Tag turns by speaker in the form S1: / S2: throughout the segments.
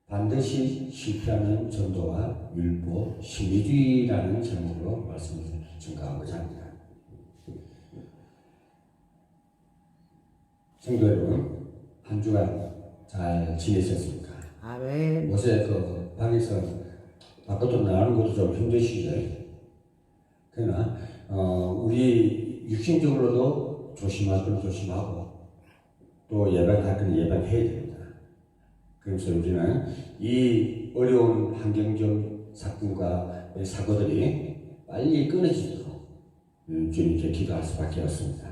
S1: 반드시 실패하는 전도와 율법, 신비주의라는 제목으로 말씀을 증가하고자 합니다. 성도 여러분, 한 주간 잘 지내셨습니까?
S2: 아멘.
S1: 요새 그 방에서 바깥으로 나가는 것도 좀 힘드시죠? 그러나 우리 육신적으로도 조심할 건 조심하고 또 예방할 건 예방해야 됩니다. 그래서 우리는 이 어려운 환경적 사건과 사고들이 빨리 끊어지도록 주님께 기도할 수밖에 없습니다.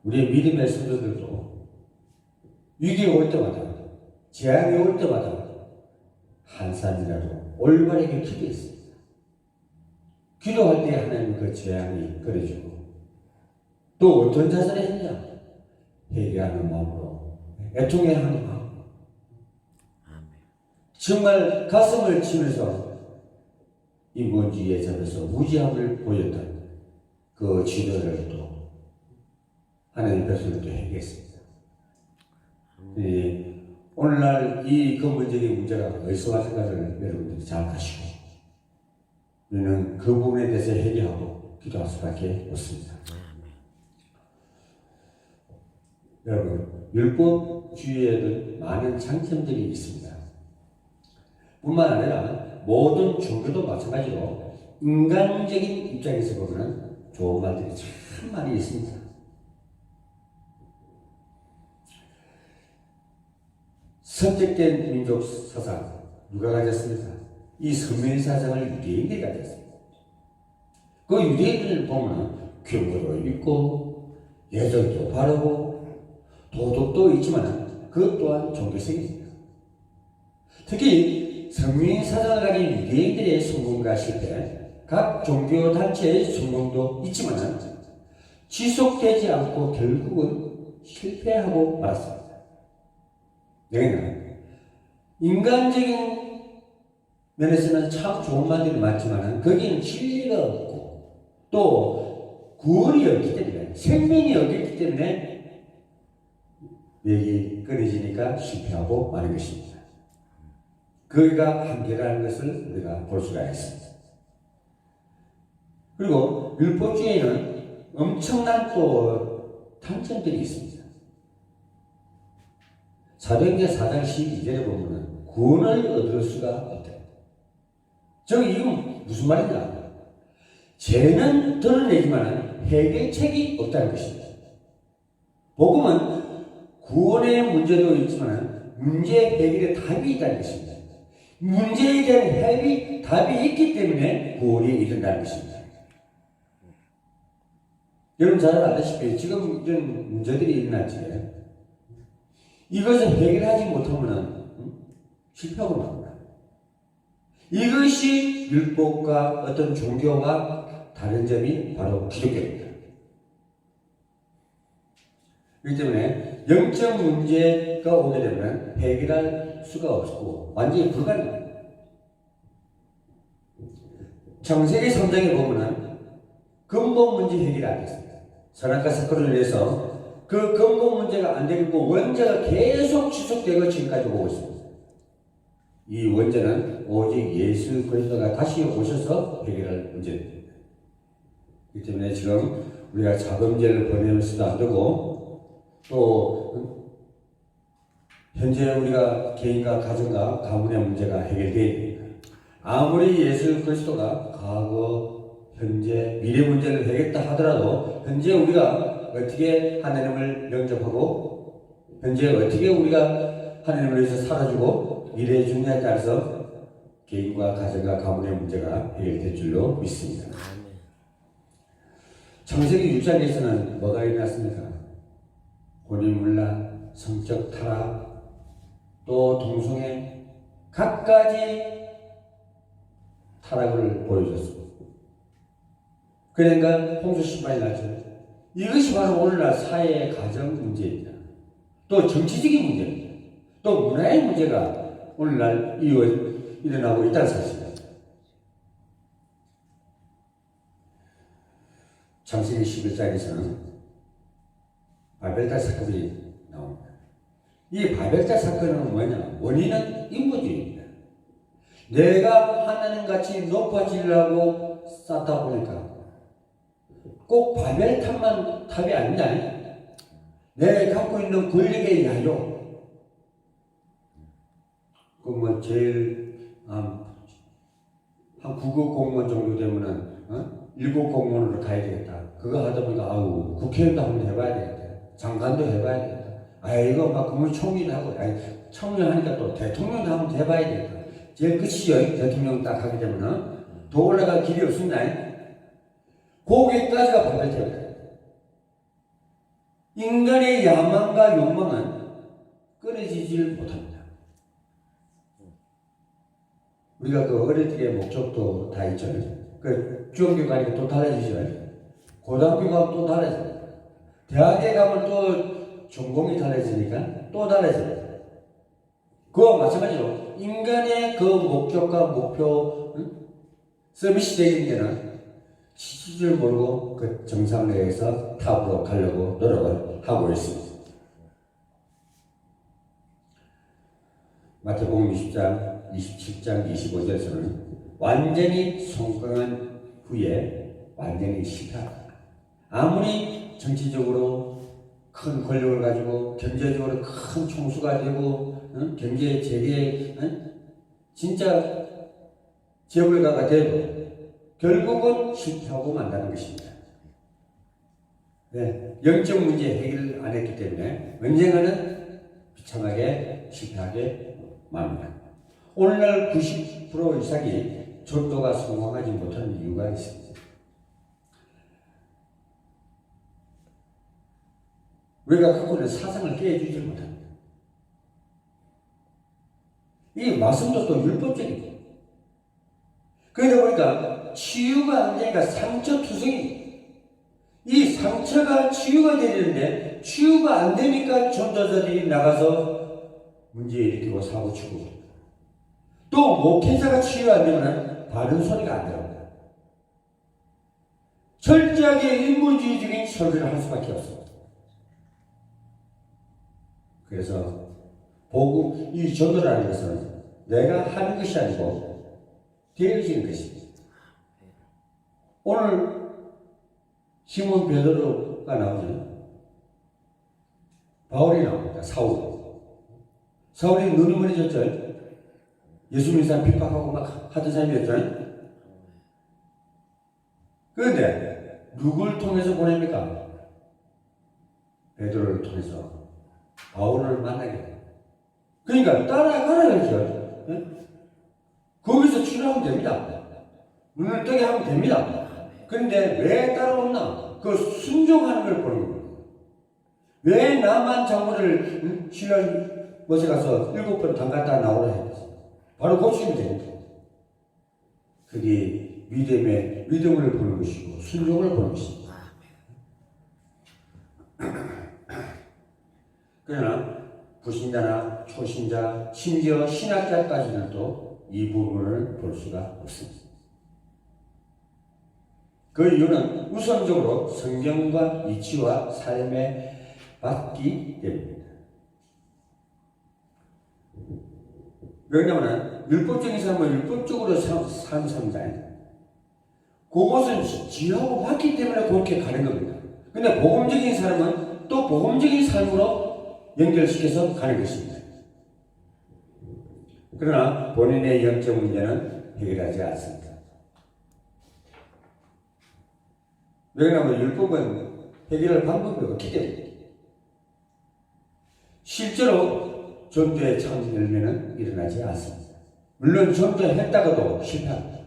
S1: 우리의 믿음의 성도들도 위기가 올 때마다, 재앙이 올 때마다 한 사람이라도 올바르게 기도했습니다. 기도할 때 하나님 그 재앙이 끊어지고 또 어떤 자세를 했냐? 회개하는 마음으로, 애통해하는 마음으로 정말 가슴을 치면서 인본주의에 잡혀서 무지함을 보였던 그 지도를 또 하나님 백성들도 해결했습니다. 오늘날 이 근본적인 문제가 어디서 왔는가를 여러분들이 잘 아시고 우리는 그 부분에 대해서 해결하고 기도할 수밖에 없습니다. 여러분, 율법주의에는 많은 장점들이 있습니다. 뿐만 아니라 모든 종교도 마찬가지로 인간적인 입장에서 보면 좋은 말들이 참 많이 있습니다. 선택된 민족 사상 누가 가졌습니까? 이 선민 사상을 유대인들이 가졌습니다. 그 유대인들을 보면 규모도 있고 예절도 바르고 도덕도 있지만 그것 또한 종교성입니다. 특히 선민 사상을 가진 유대인들의 성공과 실패, 각 종교 단체의 성공도 있지만 지속되지 않고 결국은 실패하고 말았습니다. 왜냐하면 인간적인 면에서는 참 좋은 말들이 많지만 거기는 진리가 없고 또 구원이 없기 때문에 생명이 없기 때문에 맥이 끊어지니까 실패하고 마는 것입니다. 거기가 한계라는 것을 우리가 볼 수가 있습니다. 그리고 율법주의에는 엄청난 또 단점들이 있습니다. 사도행전 4장 12절에 보면 구원을 얻을 수가 없다. 이건 무슨 말이냐? 죄는 드러내지만 해결책이 없다는 것입니다. 복음은 구원의 문제도 있지만 문제 해결의 답이 있다는 것입니다. 문제에 대한 답이 있기 때문에 구원이 이른다는 것입니다. 여러분 잘 아시다시피 지금 이런 문제들이 일어났지. 이것을 해결하지 못하면 실패하고 맙니다. 이것이 율법과 어떤 종교가 다른 점이 바로 기독교입니다. 그렇기 때문에 영적 문제가 오게 되면 해결할 수가 없고 완전히 불가능합니다. 창세기 3장에 보면 근본 문제 해결이 안 됐습니다. 선악과 사건을 위해서 그 근본 문제가 안 되고 원죄가 계속 지속되고 지금까지 오고 있습니다. 이 원죄는 오직 예수 그리스도가 다시 오셔서 해결할 문제입니다. 그렇기 때문에 지금 우리가 자범죄를 벌이면서도 안 되고 또 현재 우리가 개인과 가정과 가문의 문제가 해결되어야 됩니다. 아무리 예수 그리스도가 과거, 현재, 미래 문제를 해결했다 하더라도 현재 우리가 어떻게 하나님을 영접하고 현재 어떻게 우리가 하나님을 위해서 살아주고 미래의 중요에 따라서 개인과 가정과 가문의 문제가 해결될 줄로 믿습니다. 창세기 6장에서는 뭐가 일어났습니까? 혼인문란, 성적 타락, 또 동성애 각가지 타락을 보여줬습니다. 그러니까 홍수심판이 났죠. 이것이 바로 오늘날 사회의 가정 문제입니다. 또 정치적인 문제입니다. 또 문화의 문제가 오늘날 일어나고 있다는 사실입니다. 창세기 11장에서는 바벨탑 사건이 나옵니다. 이 바벨탑 사건은 뭐냐? 원인은 인본주의입니다. 내가 하나님같이 높아지려고 쌓다 보니까 꼭 바벨탑만 탑이 아니냐? 내가 갖고 있는 권력의 야욕, 그 뭐 제일 한 9급 공무원 정도 되면은 1급 공무원으로 가야 되겠다. 그거 하다 보니까 아우 국회의원도 한번 해봐야 되겠다. 장관도 해봐야 되겠다. 이거 막 국무총리도 하고, 총리 하니까 또 대통령도 한번 해봐야 되겠다. 제일 끝이요. 대통령 딱 하게 되면은 더 올라갈 길이 없습니다. 거기까지가 바벨탑이다. 인간의 야망과 욕망은 끊어지질 못합니다. 우리가 그 어릴 때의 목적도 다 있죠. 그 중학교 가니까 또 달라지죠. 고등학교 가면 또 달라져요. 대학에 가면 또 전공이 달라지니까 또 달라져요. 그와 마찬가지로 인간의 그 목적과 목표, 서비스 되는 데는 시줄 모르고 그 정상 내에서 탑으로 가려고 노력을 하고 있습니다. 마태복음 20장, 27장, 25절에서는 완전히 성공한 후에 완전히 실패합니다. 아무리 정치적으로 큰 권력을 가지고 경제적으로 큰 총수가 되고 경제 재계 진짜 재벌가가 되고 결국은 실패하고 만다는 것입니다. 네, 영적 문제 해결을 안 했기 때문에 언젠가는 비참하게 실패하게 맙니다. 오늘날 90% 이상이 전도가 성공하지 못하는 이유가 있습니다. 우리가 갖고 있는 사상을 깨주지 못합니다. 이 말씀도 또 율법적이고, 그러다 보니까 치유가 안 되니까 상처투성이, 이 상처가 치유가 되는데 치유가 안 되니까 전도자들이 나가서 문제 일으키고 사고치고, 또 목회자가 치유 안 되면 바른 소리가 안 들어옵니다. 철저하게 인본주의적인 설교를 할 수밖에 없습니다. 그래서 복음, 이 전도라는 것은 내가 하는 것이 아니고 되어지는 것입니다. 오늘 시몬 베드로가 나오잖아요. 바울이 나옵니다. 사울이 눈이 멀어졌죠. 예수 믿는 사람 핍박하고 막 하던 사람이었잖아요. 그런데 누굴 통해서 보냅니까? 베드로를 통해서 바울을 만나게 돼요. 그러니까 따라가라야죠. 거기서 치료하면 됩니다. 눈을 뜨게 하면 됩니다. 그런데 왜 따라왔나? 그 순종하는 걸 보는 거예요. 왜 나만 장모를 신랑 못에 가서 7번 담갔다 나오라 했어? 바로 고치면 됩니다. 그게 믿음을 보는 것이고 순종을 보는 것입니다. 그러나 불신자나 초신자, 심지어 신학자까지도 이 부분을 볼 수가 없습니다. 그 이유는 우선적으로 성경과 이치와 삶에 맞기 때문입니다. 왜냐하면 율법적인 사람은 율법적으로 사는 사람이잖아요. 그것은 지하고 맞기 때문에 그렇게 가는 겁니다. 근데 복음적인 사람은 또 복음적인 삶으로 연결시켜서 가는 것입니다. 그러나 본인의 영적 문제는 해결하지 않습니다. 왜냐하면 율법은 해결할 방법이 없기 때문입니다. 실제로 전도의 참 열매는 일어나지 않습니다. 물론 전도했다가도 실패합니다.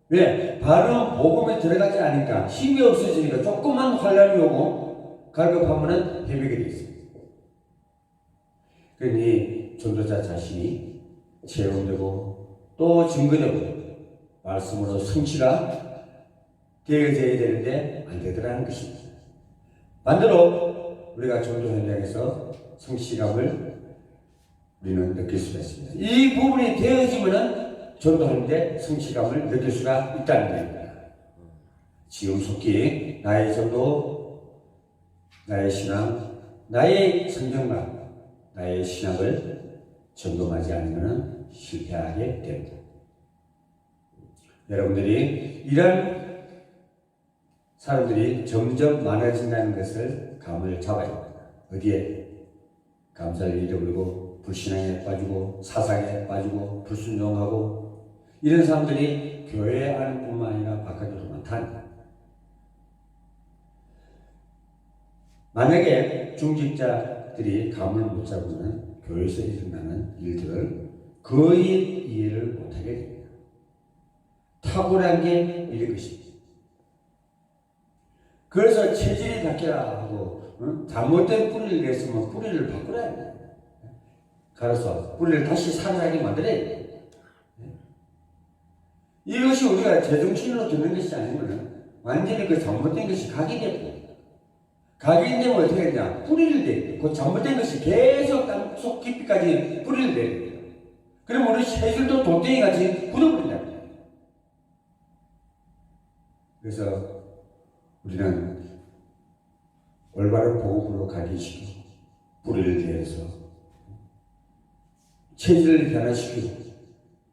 S1: 왜? 바로 복음에 들어가지 않으니까 힘이 없어지니까 조금만 환란이 오고 갈급하면 회복이 되어 있습니다. 그러니 전도자 자신이 체험되고 또 증거되고 말씀으로 성취가 되어져야 되는데 안 되더라는 것입니다. 반대로 우리가 전도 현장에서 성취감을 우리는 느낄 수가 있습니다. 이 부분이 되어지면 전도하는데 성취감을 느낄 수가 있다는 겁니다. 지음속기, 나의 전도, 나의 신앙, 나의 성경과 나의 신학을 점검하지 않으면 실패하게 됩니다. 여러분들이 이런 사람들이 점점 많아진다는 것을 감을 잡아야 합니다. 어디에? 감사를 잃어버리고 불신앙에 빠지고 사상에 빠지고 불순종하고 이런 사람들이 교회 안뿐만 아니라 바깥으로 많다. 만약에 중직자들이 감을 못 잡으면 교회에서 일어나는 일들을 거의 이해를 못하게 됩니다. 탁월한 게 이런 것입니다. 그래서 체질이 바뀌라 하고 잘못된 뿌리를 냈으면 뿌리를 바꾸라 합니다. 갈아서 뿌리를 다시 살아나게 만들어야 돼요. 이것이 우리가 제정신으로 듣는 것이 아니면 완전히 그 잘못된 것이 각인됩니다. 각인되면 어떻게 되냐? 뿌리를 내야 그 잘못된 것이 계속 땅속 깊이까지 뿌리를 내야 돼요. 그럼 우리 체질도 돌덩이같이 굳어버린다. 그래서 우리는 올바른 복음으로 가기시키고 뿌리를 내서 체질을 변화시키고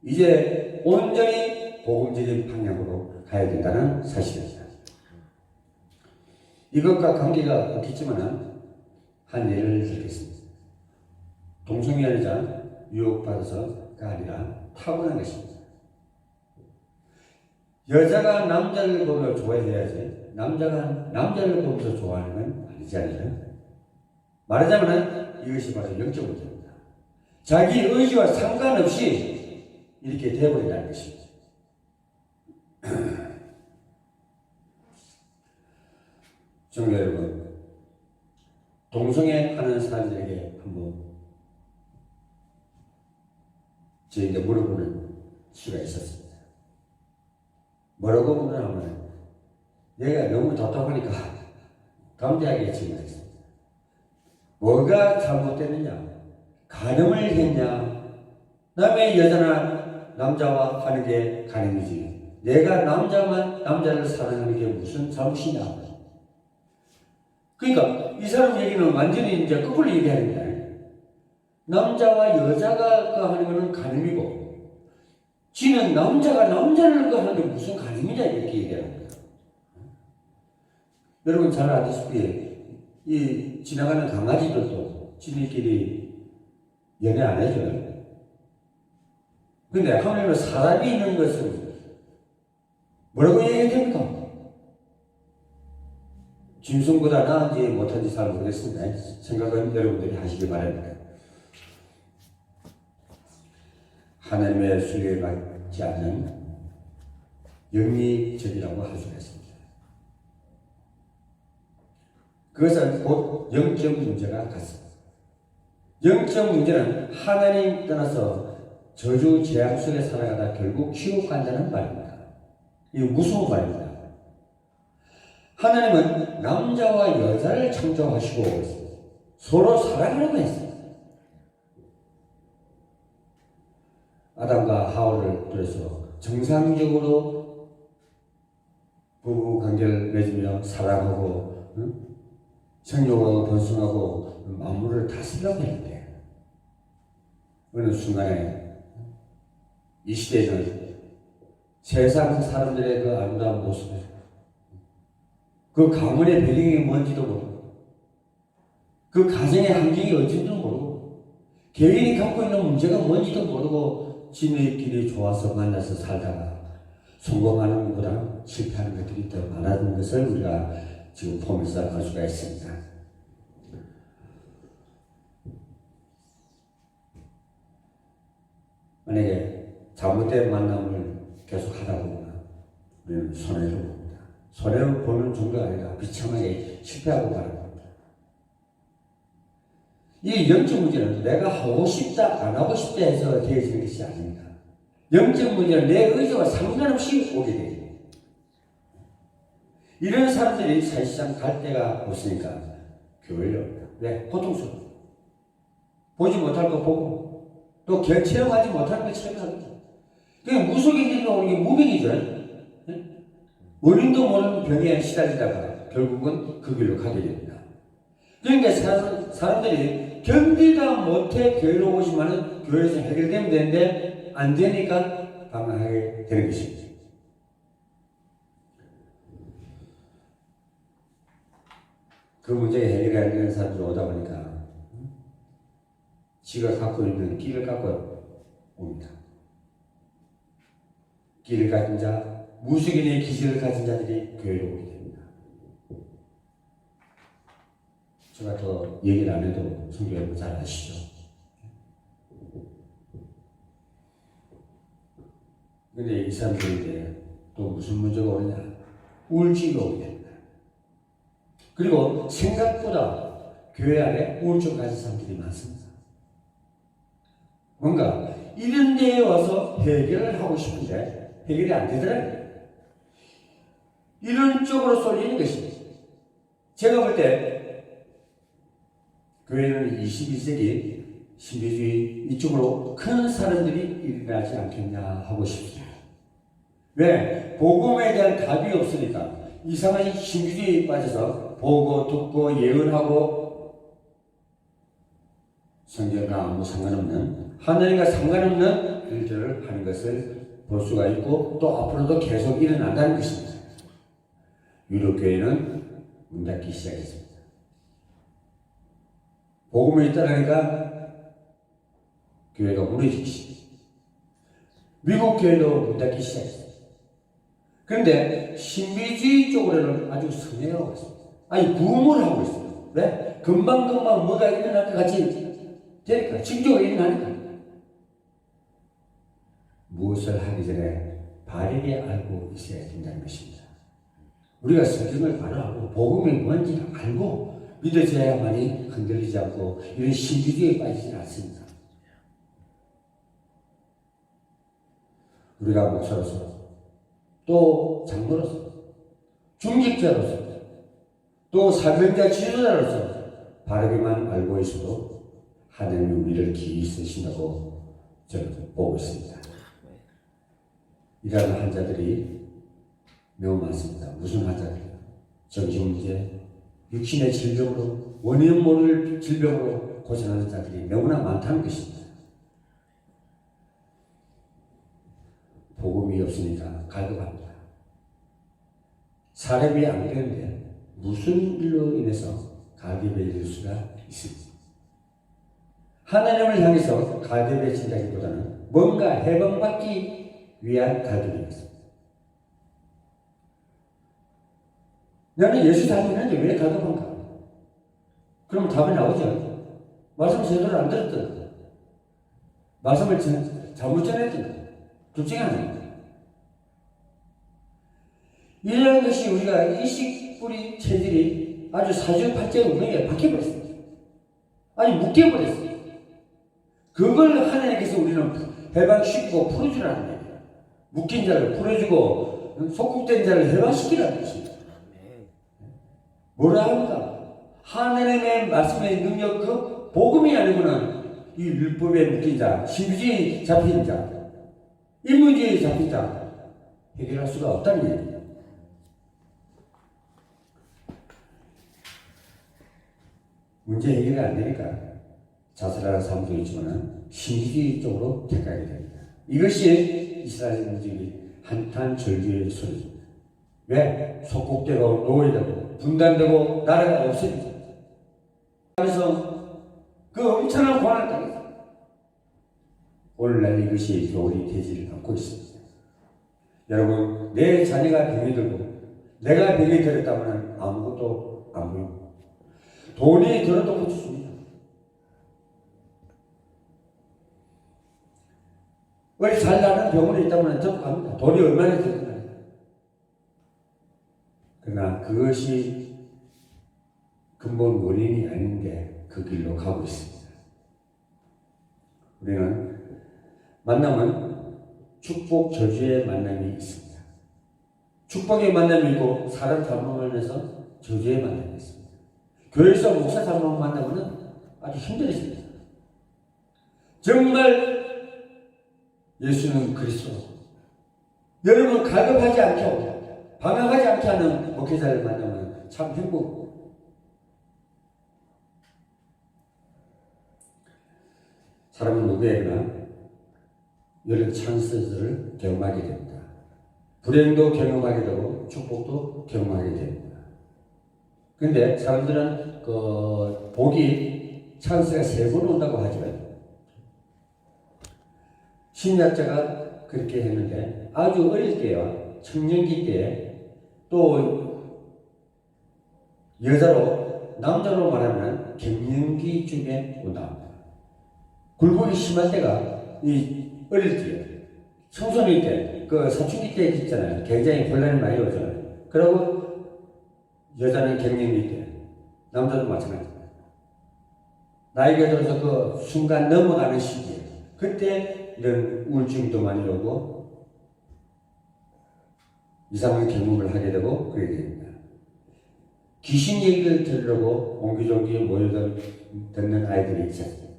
S1: 이제 온전히 복음적인 방향으로 가야 된다는 사실입니다. 이것과 관계가 없겠지만 한 예를 들겠습니다. 동성애자 유혹받아서가 아니라 타고난 것입니다. 여자가 남자를 보며 좋아해야지 남자가 남자를 보면서 좋아하는 건 아니잖아요. 말하자면 이것이 바로 영적 문제입니다. 자기 의지와 상관없이 이렇게 되어버린다는 것입니다. 정말 여러분, 동성애 하는 사람들에게 한번 저희가 물어보는 수가 있었습니다. 뭐라고 물어보면 얘가 너무 답답하니까 담대하게 질문했습니다. 뭐가 잘못됐느냐? 간음을 했냐? 남의 여자나 남자와 하는 게 간음이지. 내가 남자를 사랑하는 게 무슨 잘못이냐? 그러니까 이 사람 얘기는 완전히 이제 거꾸로 얘기하는 거야. 남자와 여자가 하는 거는 간음이고, 지는 남자가 남자를 하는 게 무슨 간음이냐 이렇게 얘기하는 거야. 여러분 잘 아시다시피 이 지나가는 강아지들도 지들끼리 연애 안 해줘요. 근데 하물며 사람이 있는 것은 뭐라고 얘기해야 됩니까? 짐승보다 나은지 못한지 잘 모르겠습니다. 생각은 여러분들이 하시기 바랍니다. 하나님의 순리에 맞지 않는 영리적이라고 할 수가 있습니다. 그것은 곧 영적 문제가 같습니다. 영적 문제는 하나님 떠나서 저주 재앙 속에 살아가다 결국 지옥 간다는 말입니다. 이게 무서운 말입니다. 하나님은 남자와 여자를 창조하시고 서로 사랑하라고 했습니다. 아담과 하와를 통해서 정상적으로 부부 관계를 맺으며 사랑하고 생육하고 번성하고 만물을 다스리려고 했는데 어느 순간에 이 시대에는 세상 사람들의 그 아름다운 모습을 그 가문의 배경이 뭔지도 모르고 그 가정의 환경이 어딘지도 모르고 개인이 갖고 있는 문제가 뭔지도 모르고 지네끼리 좋아서 만나서 살다가 성공하는 것보다 실패하는 것들이 더 많아진 것을 우리가 지금 보면서 알 수가 있습니다. 만약에 잘못된 만남을 계속 하다 보면 우리는 손해를 봅니다. 손해를 보는 정도가 아니라 비참하게 실패하고 가는 겁니다. 이 영적 문제는 내가 하고 싶다 안 하고 싶다 해서 되어지는 것이 아닙니다. 영적 문제는 내 의지와 상관없이 오게 돼요. 이런 사람들이 사실상 갈 데가 없으니까 교회를 옵니다. 왜? 고통스러워. 보지 못할 거 보고 또 체험하지 못할 거 체험하고 그냥 무속인들이 오는 게 무빙이죠. 원인도 모르는 병에 시달리다가 결국은 그 길로 가게 됩니다. 그러니까 사람들이 견디다 못해 교회로 오시면 교회에서 해결되면 되는데 안 되니까 방황하게 되는 것입니다. 그 문제가 해결이 안 되는 사람들이 오다 보니까 지가 갖고 있는 길을 갖고 옵니다. 길을 가진 자, 무속인의 기질을 가진 자들이 교회로 오게 됩니다. 제가 더 얘기를 안 해도 성도 여러분 잘 아시죠? 근데 이 사람들인데 또 무슨 문제가 오느냐? 우울증이 오게 됩니다. 그리고 생각보다 교회 안에 우울증 가진 사람들이 많습니다. 뭔가 이런 데에 와서 해결을 하고 싶은데 해결이 안 되더라고요. 이런 쪽으로 쏠리는 것입니다. 제가 볼 때 교회는 21세기 신비주의 이쪽으로 큰 사람들이 일어나지 않겠냐 하고 싶습니다. 왜? 복음에 대한 답이 없으니까 이상한 신비주의에 빠져서 보고 듣고 예언하고 성경과 아무 상관없는 하나님과 상관없는 일들을 하는 것을 볼 수가 있고 또 앞으로도 계속 일어난다는 것입니다. 유럽교회는 문 닫기 시작했습니다. 복음이 떠나니까 교회가 무너지기 시작했습니다. 미국 교회도 문 닫기 시작했습니다. 그런데 신비주의 쪽으로는 아주 선회하고 있습니다. 아니 부흥을 하고 있어요. 왜? 금방금방 뭐가 일어날 것 같이 되니까 징조가 일어나니까. 무엇을 하기 전에 바르게 알고 있어야 된다는 것입니다. 우리가 성경을 바로 알고 복음이 뭔지 알고 믿어져야만이 흔들리지 않고 이런 신비주의에 빠지지 않습니다. 우리가 목사로서 또 장로로서 중직자로서 또 사명자 지도자로서 바르게만 알고 있어도 하나님이 우리를 기이 쓰신다고 저는 보고 있습니다. 이러한 환자들이 매우 많습니다. 무슨 환자들이요? 정신문제, 육신의 질병으로 원인 모를 질병으로 고생하는 자들이 너무나 많다는 것입니다. 복음이 없으니까 갈급합니다. 사람이 안 되는데 무슨 일로 인해서 갈급해질 수가 있습니다. 하나님을 향해서 갈급해진다기보다는 뭔가 해방받기 위한 갈급이었습니다. 나는 예수 잘 믿는데 왜 갈급한가? 그럼 답이 나오죠. 말씀 제대로 안 들었던 말씀을 잘못 전했던 둘 중에 하나입니다. 이러한 것이 우리가 이식뿌리 체질이 아주 사주팔자의 운명에 바뀌어버렸습니다. 아니 묶여버렸어요. 그걸 하나님께서 우리는 해방시키고 풀어주라는 거예요. 묶인 자를 풀어주고 속국된 자를 해방시키라는 것입니다. 뭐라 합니까? 하나님의 말씀의 능력 그 복음이 아니고는 이 율법에 묶인 자, 신비주의에 잡힌 자, 인문주의에 잡힌 자 해결할 수가 없다는 얘기예요. 문제 해결이 안 되니까 자살하는 사람도 있지만 신비주의 쪽으로 택하게 됩니다. 이것이 이스라엘 민족이 한탄 절규의 소리입니다. 왜? 속국되고 노예되고 분단되고 나라가 없어지죠. 그래서 그 엄청난 고난을 당했어요. 오늘날 이것이 교훈이 되지를 않고 있습니다. 여러분, 내 자녀가 병이 들고 내가 병이 들었다면 아무것도 안 보입니다. 돈이 들어도 고쳐줍니다. 우리 잘 나는 병원에 있다면 접근합니다. 돈이 얼마나 들었나. 그러나 그것이 근본 원인이 아닌데 그 길로 가고 있습니다. 우리는 만남은 축복 저주의 만남이 있습니다. 축복의 만남이 있고 사람 잘못 만나서 저주의 만남이 있습니다. 교회에서 목사 잘못 만나면 아주 힘들었습니다. 정말 예수는 그리스도. 여러분 갈급하지 않게 방황하지 않게 하는 목회자를 만나면 참 행복. 사람은 누구에게나 이런 찬스들을 경험하게 됩니다. 불행도 경험하게 되고 축복도 경험하게 됩니다. 그런데 사람들은 그 복이 찬스가 3번 온다고 하죠. 심리학자가 그렇게 했는데 아주 어릴 때와 청년기 때에 또 여자로 남자로 말하면 갱년기 중에 온다. 굴곡이 심할 때가 이 어릴 때, 청소년 때, 그 사춘기 때 있잖아요. 굉장히 혼란이 많이 오잖아요. 그리고 여자는 갱년기 때, 남자도 마찬가지입니다. 나이가 들어서 그 순간 넘어가는 시기에 그때 이런 우울증도 많이 오고 이상한 경험을 하게 되고 그러게 됩니다. 귀신 얘기를 들으려고 옹기종기 모여듣는 아이들이 있잖아요.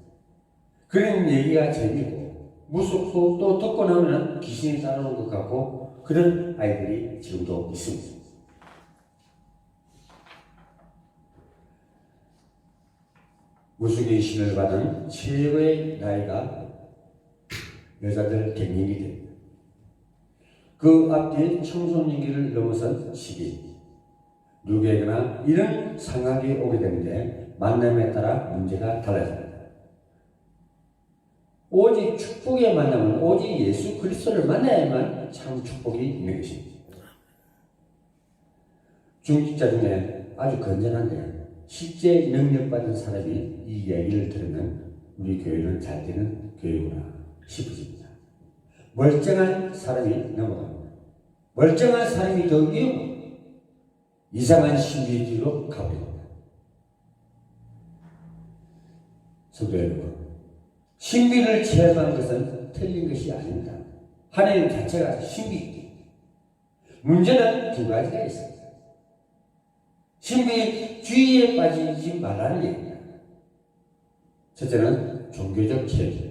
S1: 그런 얘기가 재미고 무섭고 또 듣고 나면 귀신이 따라오는 것 같고 그런 아이들이 지금도 있습니다. 무속의 신을 받은 최고의 나이가 여자들 갱년기 됩니다. 그 앞뒤 청소년기를 넘어선 시기 누구에게나 이런 상황이 오게 되는데 만남에 따라 문제가 달라집니다. 오직 축복의 만남은 오직 예수 그리스도를 만나야만 참 축복이 있는 것입니다. 중직자 중에 아주 건전한데 실제 능력받은 사람이 이 얘기를 들으면 우리 교회는 잘 되는 교회구나 싶어집니다. 멀쩡한 사람이 넘어갑니다. 멀쩡한 사람이 더 위험하고 이상한 신비의 뒤로 가버립니다. 성도 여러분, 신비를 체험한 것은 틀린 것이 아닙니다. 하나님 자체가 신비입니다. 문제는 2가지가 있습니다. 신비주의에 빠지지 말라는 얘기입니다. 첫째는 종교적 체험.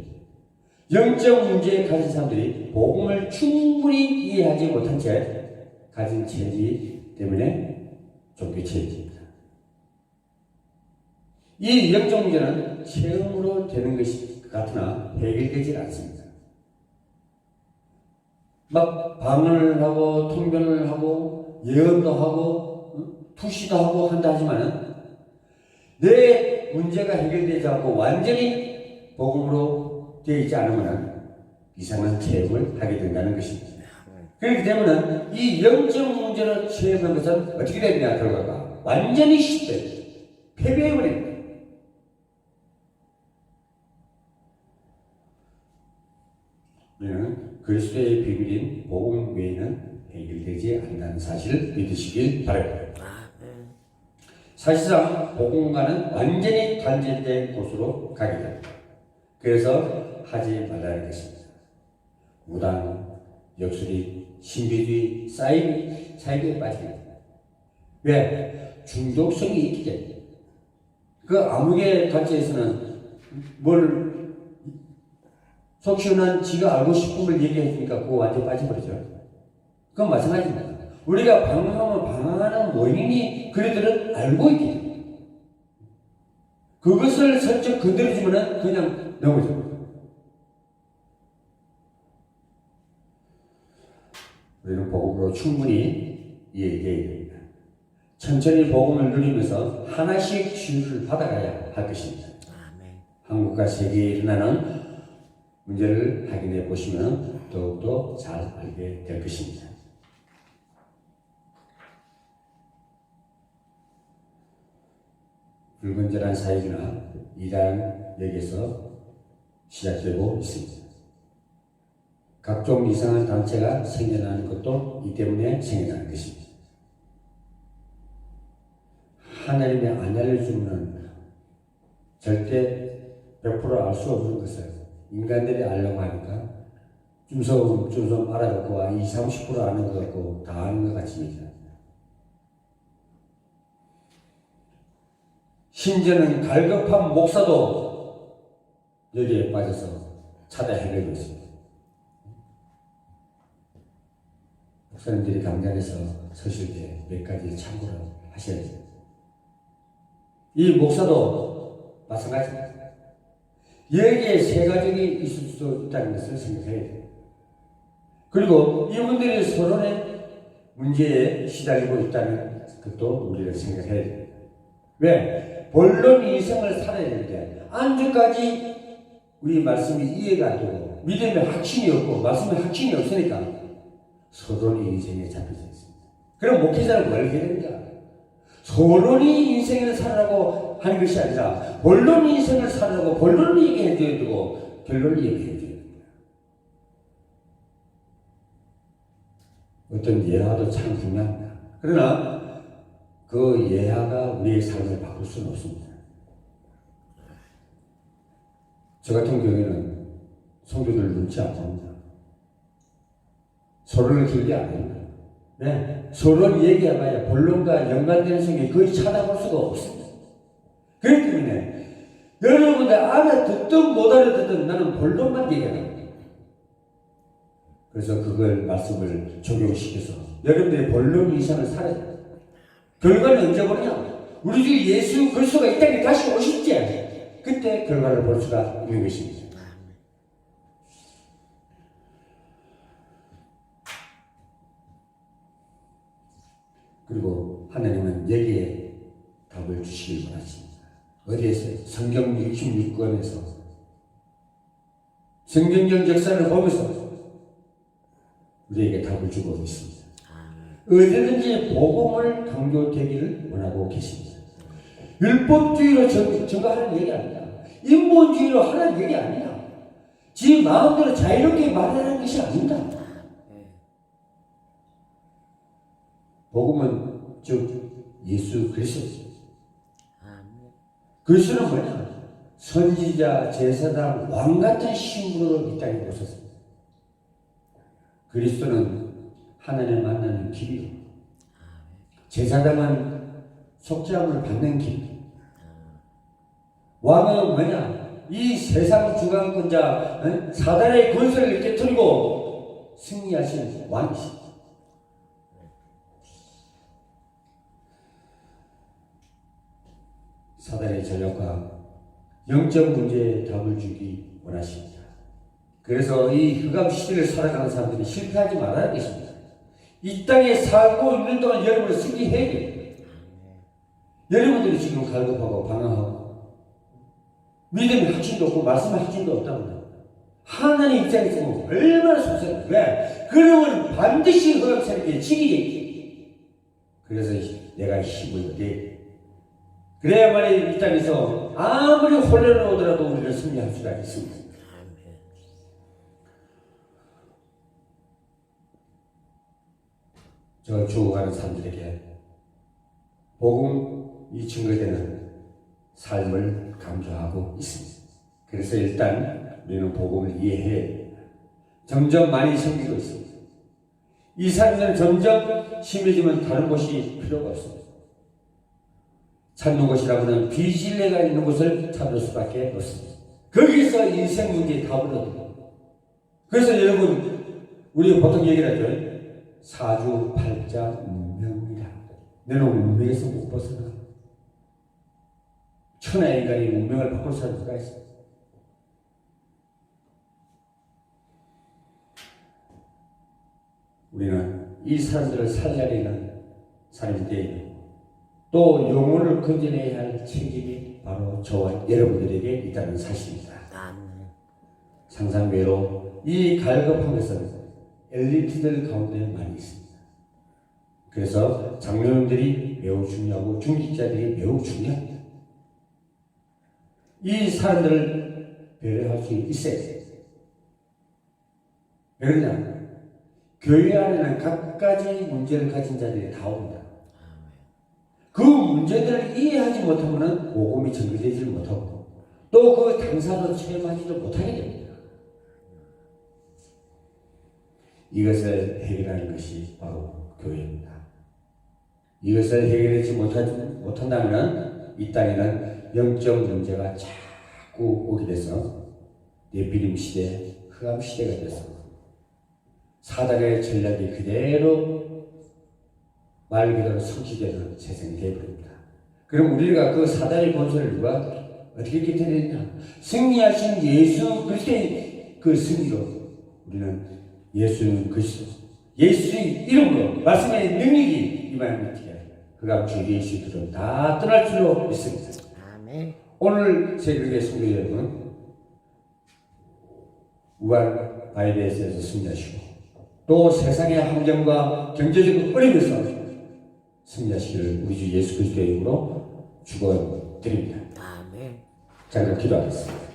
S1: 영적 문제에 가진 사람들이 복음을 충분히 이해하지 못한 채 가진 체질 때문에 종교 체질입니다. 이 영적 문제는 체험으로 되는 것이 같으나 해결되지 않습니다. 막 방언을 하고 통변을 하고 예언도 하고 투시도 하고 한다 하지만은 내 문제가 해결되지 않고 완전히 복음으로 되어 있지 않으면 이상한 체험을 하게 된다는 것입니다. 그렇기 때문에 이 영적 문제를 체험한 것은 어떻게 되느냐 결과가 완전히 실패, 패배해버립니다. 우리는 그리스도의 비밀인 복음 외에는 해결되지 않는다는 사실을 믿으시길 바랍니다. 사실상 복음과는 완전히 단절된 곳으로 가게 됩니다. 그래서 하지 말라는 것입니다. 무당, 역술이, 신비주의, 사이비에 빠지게 됩니다. 왜? 중독성이 있기 때문에. 그 암흑의 단체에서는 뭘 속 시원한 지가 알고 싶은 걸 얘기해주니까 그거 완전히 빠져버리죠. 그건 마찬가지입니다. 우리가 방황하면 방황하는 원인이 그들은 알고 있기 때문에 그것을 슬쩍 건드려주면 그냥 넘어집니다. 우리는 복음으로 충분히 이해해야 됩니다. 천천히 복음을 누리면서 하나씩 치유를 받아가야 할 것입니다. 한국과 세계에 일어나는 문제를 확인해 보시면 더욱더 잘 알게 될 것입니다. 불건전한 사역이나 이단 여기서 시작되고 있습니다. 각종 이상한 단체가 생겨나는 것도 이 때문에 생겨나는 것입니다. 하나님의 안 알려주면 절대 100% 알 수 없는 것을 인간들이 알려고 하니까 좀 알아듣고 20, 30% 아는 것 같고 다 아는 것 같습니다. 심지어는 갈급한 목사도 여기에 빠져서 찾아 헤매고 있습니다. 목사님들이 강단에서 서실 때 몇 가지 참고를 하셔야 됩니다. 이 목사도 마찬가지입니다. 여기에 세 가족이 있을 수 있다는 것을 생각해야 돼요. 그리고 이분들이 서론의 문제에 시달리고 있다는 것도 우리가 생각해야 돼요. 왜? 본론 인생을 살아야 되는데 안주까지 우리 말씀이 이해가 안 되고 믿음의 확신이 없고 말씀의 확신이 없으니까 서론이 인생에 잡혀져 있습니다. 그럼 목회자는 뭘 해야 됩니까? 서론이 인생을 살아라고 하는 것이 아니라 본론 인생을 살아라고 본론을 얘기해 줘야 되고 결론을 얘기해 줘야 됩니다. 어떤 예화도 참 중요합니다. 그러나 그 예화가 우리의 삶을 바꿀 수는 없습니다. 저 같은 경우에는 성도들 눈치 안 봅니다. 서론을 길게 안 합니다. 네, 서론 얘기해봐야 본론과 연관되는 성경이 거의 찾아볼 수가 없습니다. 그렇기 때문에 여러분들 알아듣든 못 알아듣든 나는 본론만 얘기합니다. 그래서 그걸 말씀을 적용시켜서 여러분들의 본론 이상을 살아야 돼요. 결과는 언제 보느냐? 우리 주 예수 그리스도가 이 땅에 다시 오실 때 그때 결과를 볼 수가 있는 것입니다. 그리고 하나님은 여기에 답을 주시길 원하십니다. 어디에서? 성경 66권에서 성경적 역사를 보면서 우리에게 답을 주고 있습니다. 어디든지 복음을 강조되기를 원하고 계십니다. 율법주의로 증거하는 얘기 아니야. 인본주의로 하는 얘기 아니야. 지 마음대로 자유롭게 말하는 것이 아닙니다. 복음은 즉 예수 그리스도. 그리스도는 뭐냐? 선지자, 제사장, 왕 같은 신분으로 이 땅에 오셨습니다. 그리스도는 하나님 만나는 길이요. 제사장은 속죄함을 받는 길. 왕은 뭐냐? 이 세상 주관권자 사단의 권세를 깨뜨리고 승리하신 왕이십니다. 사단의 전략과 영적 문제에 답을 주기 원하십니다. 그래서 이 흑암 시대를 살아가는 사람들이 실패하지 말아야 되십니다. 이 땅에 살고 있는 동안 여러분을 승리해야 됩니다. 여러분들이 지금 갈급하고 방황하고 믿음의 확신도 없고 말씀의 확신도 없다고 하나님 입장에서 얼마나 속상해요. 왜? 그러면 반드시 흑암 세력에 지기겠지. 그래서 내가 힘을 얻게 그래야만이 이 땅에서 아무리 혼란이 오더라도 우리를 승리할 수가 있습니다. 저 죽어가는 사람들에게 복음이 증거되는 삶을 강조하고 있습니다. 그래서 일단 우리는 복음을 이해해 점점 많이 생기고 있습니다. 이 사람들은 점점 심해지면 다른 곳이 필요가 없습니다. 찾는 곳이라고는 비진리가 있는 곳을 찾을 수밖에 없습니다. 거기서 인생 문제의 답을 얻어요. 그래서 여러분 우리가 보통 얘기를 하죠. 사주팔자 운명이라. 너는 운명에서 못 벗어나. 천하의 인간이 운명을 바꿀 수가 있어. 우리는 이 사람들을 살려내는 사람인데 또 영혼을 건져내야 할 책임이 바로 저와 여러분들에게 있다는 사실입니다. 상상외로 이 갈급한 것은 엘리트들 가운데 많이 있습니다. 그래서 장로님들이 매우 중요하고 중직자들이 매우 중요합니다. 이 사람들을 배려할 수 있어야 돼요. 왜 그러냐? 교회 안에는 각가지 문제를 가진 자들이 다 옵니다. 그 문제들을 이해하지 못하면 복음이 전개되지 못하고 또 그 당사도 체험하지도 못하게 됩니다. 이것을 해결하는 것이 바로 교회입니다. 이것을 해결하지 못한다면 이 땅에는 영적 문제가 자꾸 오게 돼서 네피림 시대, 흑암 시대가 돼서 사단의 전략이 그대로 말 그대로 성취되는 세상이 되어버립니다. 그럼 우리가 그 사단의 권세를 누가 어떻게 이렇게 되느냐? 승리하신 예수 그리스도의 그 승리로 우리는 예수 그리스도, 예수의 이름으로 말씀의 능력이 임하는 어떻게 그가 주 예수들은 다 떠날 줄로 믿습니다.
S2: 아멘.
S1: 오늘 새벽의 성도 여러분, 우한 바이러스에서 승리하시고 또 세상의 환경과 경제적 어려움에서 승리하시기를 우리 주 예수 그리스도의 이름으로 축원드립니다.
S2: 아멘.
S1: 자, 그럼 기도하겠습니다.